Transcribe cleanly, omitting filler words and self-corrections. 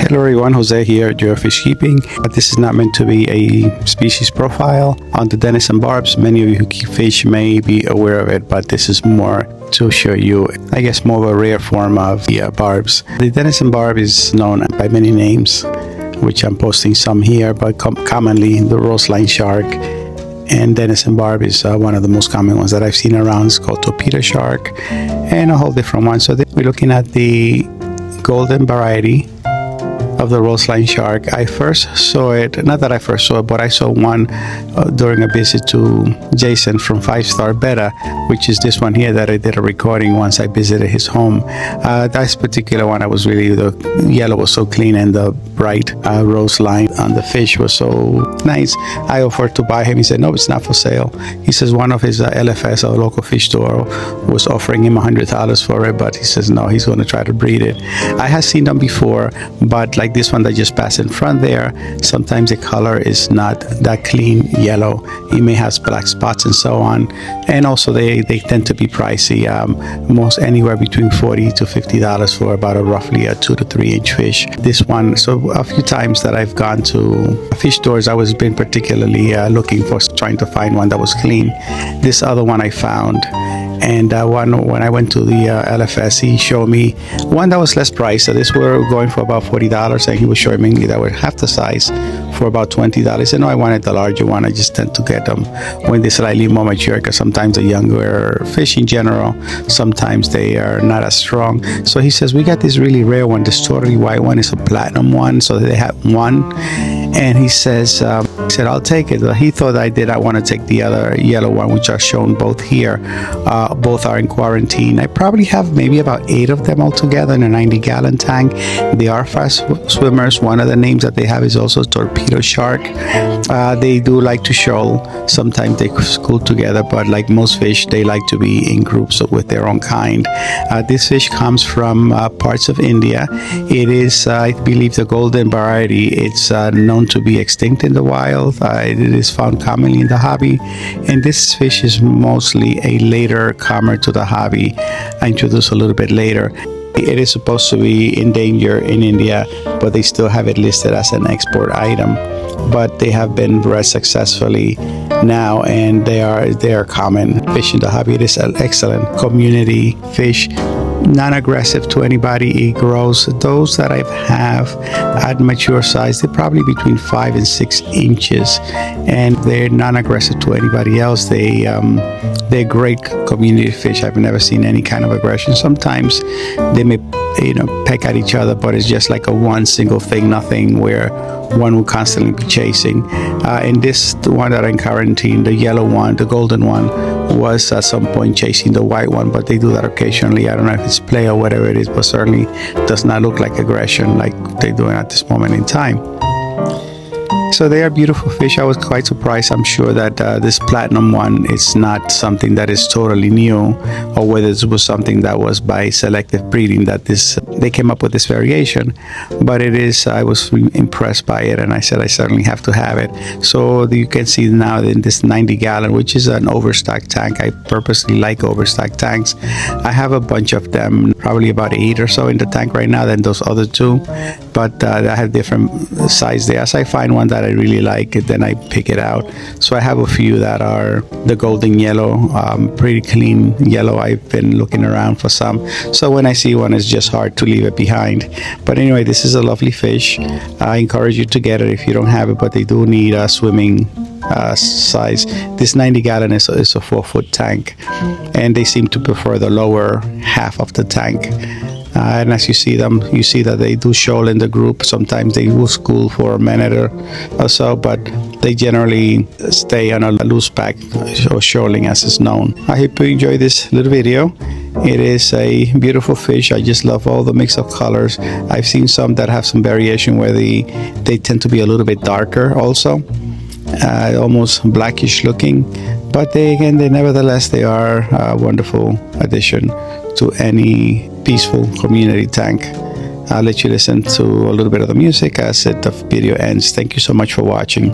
Hello everyone, Jose here at Your Fish Keeping. But this is not meant to be a species profile on the Denison Barbs. Many of you who keep fish may be aware of it, but this is more to show you, I guess, more of a rare form of the barbs. The Denison Barb is known by many names, which I'm posting some here, but commonly the roseline shark. And Denison Barb is one of the most common ones that I've seen around. It's called torpedo shark and a whole different one. So we're looking at the golden variety of the roseline shark. I first saw it, not that I first saw it, but I saw one during a visit to Jason from 5-Star Betta, which is this one here that I did a recording once I visited his home. That particular one, the yellow was so clean and the bright rose line on the fish was so nice. I offered to buy him. He said, no, it's not for sale. He says one of his LFS, a local fish store, was offering him $100 for it, but he says no, he's going to try to breed it. I have seen them before, but like this one that just passed in front there, sometimes the color is not that clean yellow. It may have black spots and so on, and also they tend to be pricey, most anywhere between $40 to $50 for about roughly a 2 to 3 inch fish. This one, so a few times that I've gone to fish stores, I was been particularly looking for, trying to find one that was clean. This other one I found, and when I went to the LFS, he showed me one that was less priced. So this were going for about $40, and he was showing me that were half the size for about $20. I said, no, I wanted the larger one. I just tend to get them when they're slightly more mature, because sometimes the younger fish in general, sometimes they are not as strong. So he says, we got this really rare one, this totally white one. It's a platinum one, so they have one. And he says, he said, I'll take it. He thought I did. I want to take the other yellow one, which are shown both here. Both are in quarantine. I probably have maybe about 8 of them altogether in a 90-gallon tank. They are fast swimmers. One of the names that they have is also torpedo shark. They do like to shoal. Sometimes they school together, but like most fish, they like to be in groups with their own kind. This fish comes from parts of India. It is, I believe, the golden variety. It's known to be extinct in the wild. It is found commonly in the hobby, and this fish is mostly a later comer to the hobby. I introduced a little bit later. It is supposed to be in danger in India, but they still have it listed as an export item. But they have been bred successfully now, and they are common fish in the hobby. It is an excellent community fish, non-aggressive to anybody. It grows. Those that I have at mature size, they're probably between 5 and 6 inches, and they're non-aggressive to anybody else. They're great community fish. I've never seen any kind of aggression. Sometimes they may peck at each other, but it's just like a one single thing, nothing where one will constantly be chasing. And this, the one that are in quarantine, the yellow one, the golden one, was at some point chasing the white one, but they do that occasionally. I don't know if it's play or whatever it is, but certainly does not look like aggression like they're doing at this moment in time. So they are beautiful fish. I was quite surprised. I'm sure that this platinum one is not something that is totally new, or whether it was something that was by selective breeding that they came up with this variation. But it is, I was impressed by it, and I said I certainly have to have it. So you can see now in this 90-gallon, which is an overstocked tank. I purposely like overstocked tanks. I have a bunch of them, probably about 8 or so in the tank right now than those other 2. But I have different size there. As I find one that I really like it, then I pick it out. So I have a few that are the golden yellow, pretty clean yellow. I've been looking around for some. So when I see one, it's just hard to leave it behind. But anyway, this is a lovely fish. I encourage you to get it if you don't have it, but they do need a swimming size. This 90-gallon is a 4-foot tank, and they seem to prefer the lower half of the tank. And as you see them, you see that they do shoal in the group. Sometimes they will school for a minute or so, but they generally stay on a loose pack or shoaling, as is known. I hope you enjoy this little video. It is a beautiful fish. I just love all the mix of colors. I've seen some that have some variation where they tend to be a little bit darker also, almost blackish looking. But they nevertheless, they are a wonderful addition to any peaceful community tank. I'll let you listen to a little bit of the music as the video ends. Thank you so much for watching.